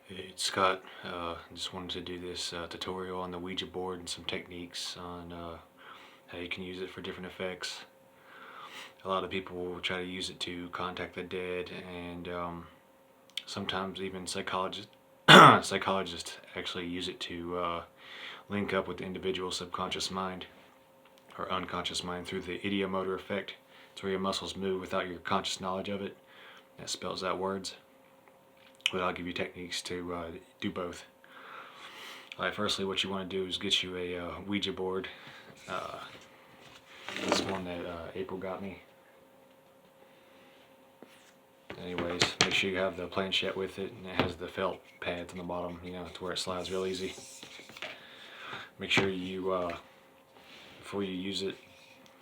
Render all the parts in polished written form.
Hey, it's Scott. Just wanted to do this tutorial on the Ouija board and some techniques on how you can use it for different effects. A lot of people will try to use it to contact the dead, and sometimes even psychologists actually use it to link up with the individual's subconscious mind or unconscious mind through the ideomotor effect. It's where your muscles move without your conscious knowledge of it. That spells out words. But I'll give you techniques to do both. Alright, firstly what you want to do is get you a Ouija board. This one that April got me. Anyways, make sure you have the planchette with it, and it has the felt pads on the bottom, you know, to where it slides real easy. Make sure you, before you use it,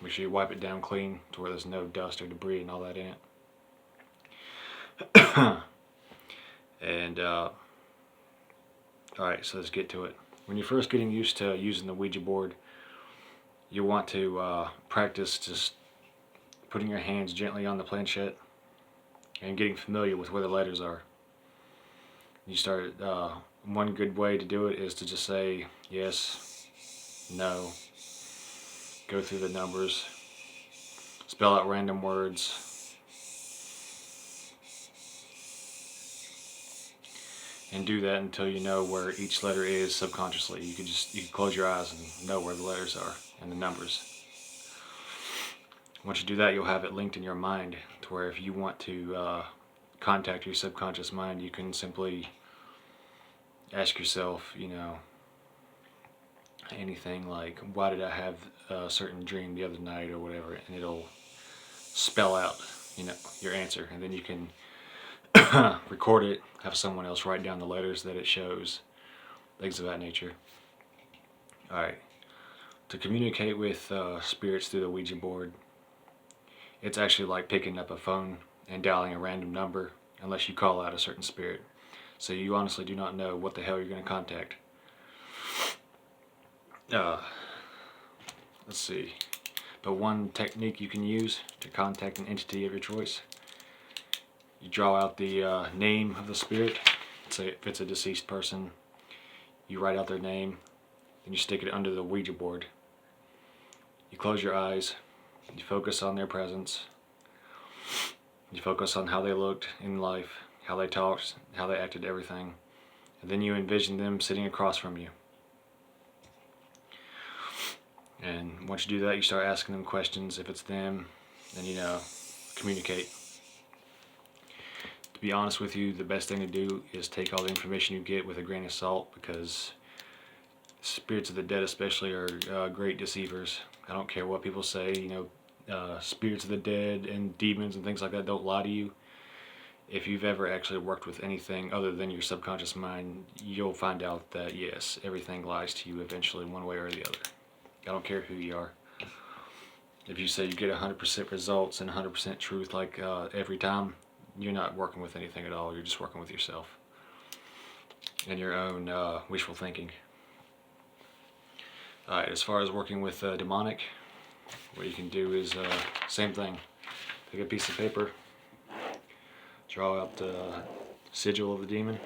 make sure you wipe it down clean to where there's no dust or debris and all that in it. And alright, so let's get to it. When you're first getting used to using the Ouija board, you want to practice just putting your hands gently on the planchette and getting familiar with where the letters are. You start, one good way to do it is to just say yes, no, go through the numbers, spell out random words. And do that until you know where each letter is subconsciously. You can close your eyes and know where the letters are and the numbers. Once you do that, you'll have it linked in your mind to where if you want to contact your subconscious mind, you can simply ask yourself, you know, anything like, why did I have a certain dream the other night or whatever, and it'll spell out, you know, your answer, and then you can record it, have someone else write down the letters that it shows, things of that nature. Alright, to communicate with spirits through the Ouija board, it's actually like picking up a phone and dialing a random number unless you call out a certain spirit. So you honestly do not know what the hell you're going to contact. Let's see. But one technique you can use to contact an entity of your choice, you draw out the name of the spirit. Say if it's a deceased person, you write out their name, then you stick it under the Ouija board. You close your eyes, you focus on their presence, you focus on how they looked in life, how they talked, how they acted, everything, and then you envision them sitting across from you. And once you do that, you start asking them questions. If it's them, then you know, communicate. To be honest with you, the best thing to do is take all the information you get with a grain of salt, because spirits of the dead especially are great deceivers. I don't care what people say, you know, spirits of the dead and demons and things like that don't lie to you. If you've ever actually worked with anything other than your subconscious mind, you'll find out that yes, everything lies to you eventually, one way or the other. I don't care who you are. If you say you get 100% results and 100% truth like every time, you're not working with anything at all. You're just working with yourself and your own wishful thinking. Alright, as far as working with demonic, what you can do is same thing. Take a piece of paper, draw out the sigil of the demon.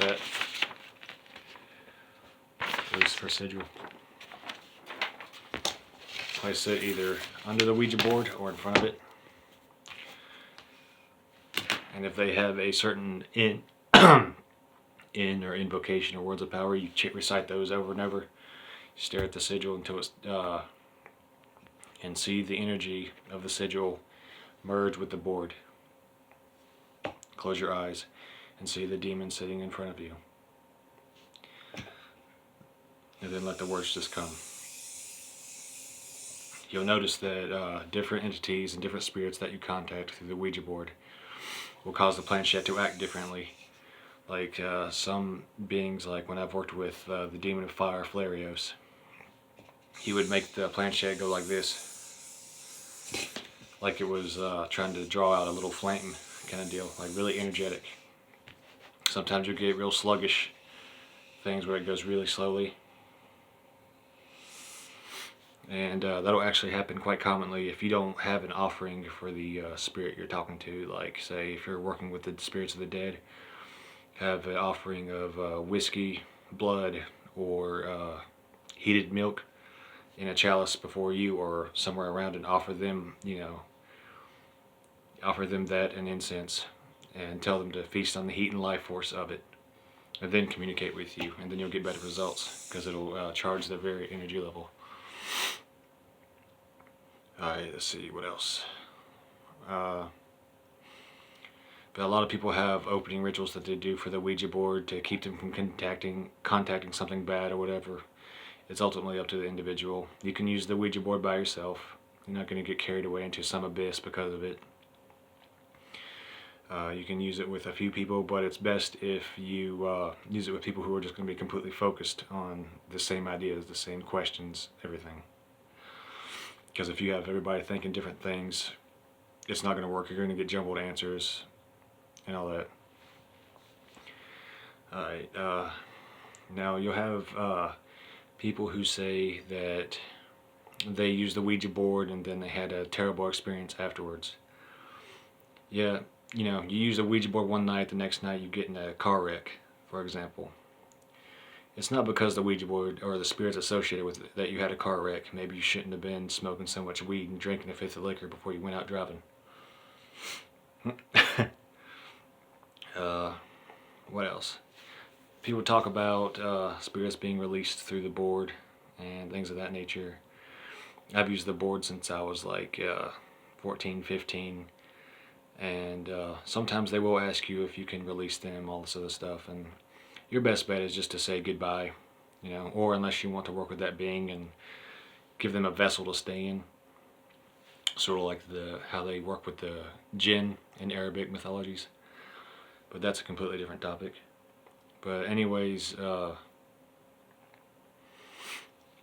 That is for sigil. Place it either under the Ouija board or in front of it. And if they have a certain in or invocation or words of power, you recite those over and over. Stare at the sigil until it's and see the energy of the sigil merge with the board. Close your eyes and see the demon sitting in front of you. And then let the words just come. You'll notice that different entities and different spirits that you contact through the Ouija board will cause the planchette to act differently. Like some beings, like when I've worked with the demon of fire, Flarios, he would make the planchette go like this, like it was trying to draw out a little flame kind of deal, like really energetic. Sometimes you'll get real sluggish things where it goes really slowly. And that'll actually happen quite commonly if you don't have an offering for the spirit you're talking to. Like, say, if you're working with the spirits of the dead, have an offering of whiskey, blood, or heated milk in a chalice before you or somewhere around, and offer them, offer them that and incense, and tell them to feast on the heat and life force of it, and then communicate with you, and then you'll get better results because it'll charge their very energy level. Alright, let's see, what else? But a lot of people have opening rituals that they do for the Ouija board to keep them from contacting something bad or whatever. It's ultimately up to the individual. You can use the Ouija board by yourself. You're not going to get carried away into some abyss because of it. You can use it with a few people, but it's best if you use it with people who are just going to be completely focused on the same ideas, the same questions, everything. Because if you have everybody thinking different things, it's not going to work. You're going to get jumbled answers and all that. Alright, now you'll have people who say that they used the Ouija board and then they had a terrible experience afterwards. Yeah, you use a Ouija board one night, the next night you get in a car wreck, for example. It's not because the Ouija board or the spirits associated with it that you had a car wreck. Maybe you shouldn't have been smoking so much weed and drinking a fifth of liquor before you went out driving. What else? People talk about spirits being released through the board and things of that nature. I've used the board since I was like 14, 15. And sometimes they will ask you if you can release them, all this other stuff, and your best bet is just to say goodbye, or unless you want to work with that being and give them a vessel to stay in, sort of like how they work with the jinn in Arabic mythologies, but that's a completely different topic. But anyways,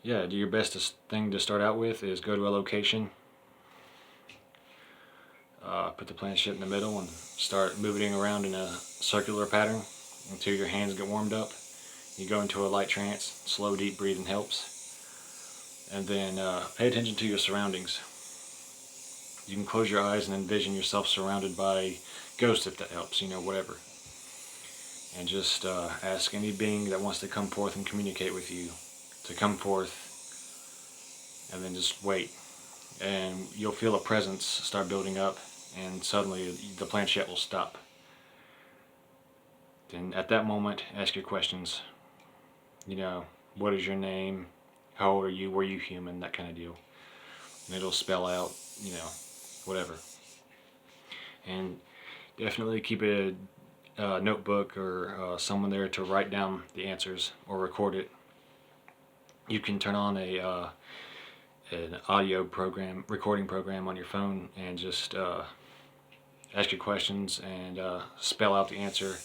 yeah, do your best thing to start out with is go to a location, put the planchette in the middle and start moving around in a circular pattern until your hands get warmed up. You go into a light trance. Slow, deep breathing helps. And then pay attention to your surroundings. You can close your eyes and envision yourself surrounded by ghosts if that helps, whatever. And just ask any being that wants to come forth and communicate with you to come forth, and then just wait. And you'll feel a presence start building up, and suddenly the planchette will stop. Then at that moment, ask your questions. What is your name? How old are you? Were you human? That kind of deal. And it'll spell out, whatever. And definitely keep a notebook or someone there to write down the answers or record it. You can turn on an audio program, recording program on your phone, and just ask your questions and spell out the answer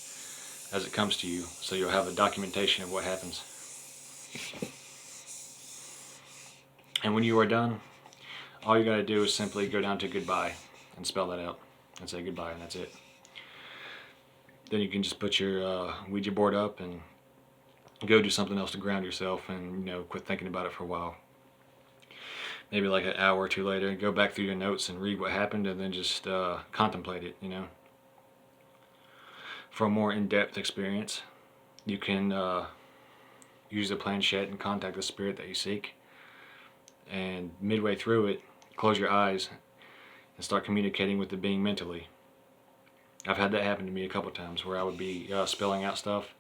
as it comes to you, so you'll have a documentation of what happens. And when you are done, all you got to do is simply go down to goodbye and spell that out and say goodbye, and that's it. Then you can just put your Ouija board up and go do something else to ground yourself, and quit thinking about it for a while. Maybe like an hour or two later, go back through your notes and read what happened, and then just contemplate it. For a more in-depth experience, you can use the planchette and contact the spirit that you seek. And midway through it, close your eyes and start communicating with the being mentally. I've had that happen to me a couple times where I would be spelling out stuff,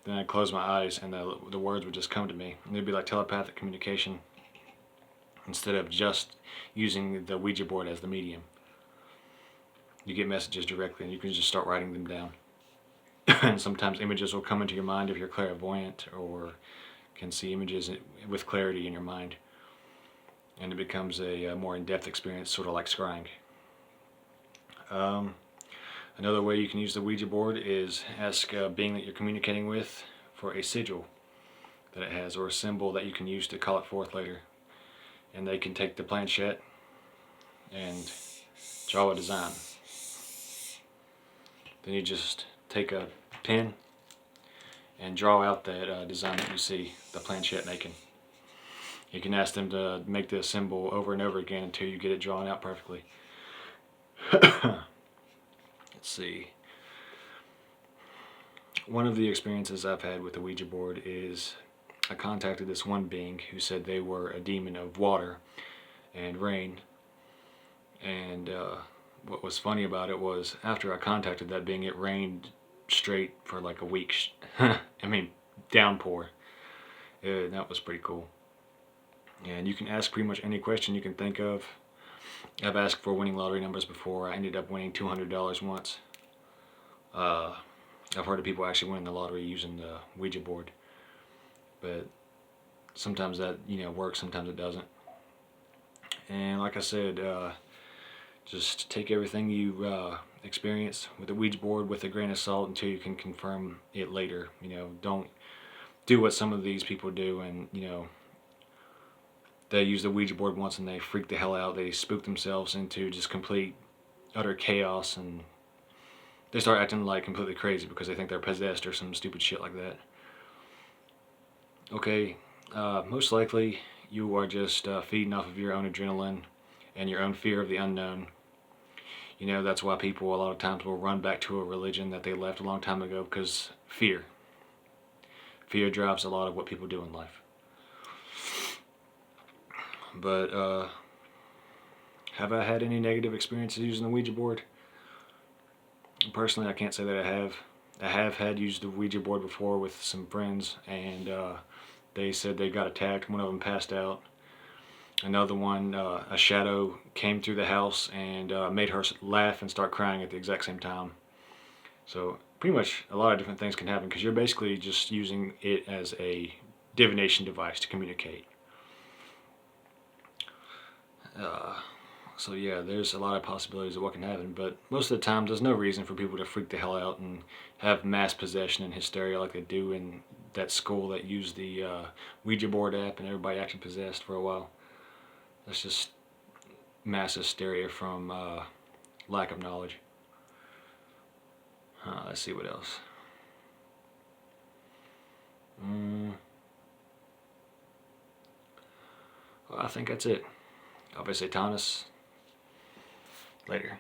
then I'd close my eyes and the words would just come to me. And it'd be like telepathic communication instead of just using the Ouija board as the medium. You get messages directly and you can just start writing them down. And sometimes images will come into your mind if you're clairvoyant or can see images with clarity in your mind. And it becomes a more in-depth experience, sort of like scrying. Another way you can use the Ouija board is ask a being that you're communicating with for a sigil that it has, or a symbol that you can use to call it forth later. And they can take the planchette and draw a design. Then you just take a pen and draw out that design that you see the planchette making. You can ask them to make the symbol over and over again until you get it drawn out perfectly. Let's see. One of the experiences I've had with the Ouija board is I contacted this one being who said they were a demon of water and rain. And what was funny about it was after I contacted that being, it rained straight for like a week. I mean, downpour. That was pretty cool. And you can ask pretty much any question you can think of. I've asked for winning lottery numbers before. I ended up winning $200 once. I've heard of people actually winning the lottery using the Ouija board. But sometimes that, works, sometimes it doesn't. And like I said, just take everything you experience with the Ouija board with a grain of salt until you can confirm it later. Don't do what some of these people do, and they use the Ouija board once and they freak the hell out. They spook themselves into just complete, utter chaos, and they start acting like completely crazy because they think they're possessed or some stupid shit like that. Okay, most likely you are just feeding off of your own adrenaline and your own fear of the unknown. That's why people a lot of times will run back to a religion that they left a long time ago, because fear. Fear drives a lot of what people do in life. But have I had any negative experiences using the Ouija board? Personally, I can't say that I have. I have had used the Ouija board before with some friends, and they said they got attacked. One of them passed out. Another one, a shadow came through the house and made her laugh and start crying at the exact same time. So pretty much a lot of different things can happen because you're basically just using it as a divination device to communicate. So yeah, there's a lot of possibilities of what can happen, but most of the time there's no reason for people to freak the hell out and have mass possession and hysteria like they do in that school that used the Ouija board app and everybody acted possessed for a while. That's just mass hysteria from lack of knowledge. Let's see what else. Well, I think that's it. Obviously, Thomas. Later.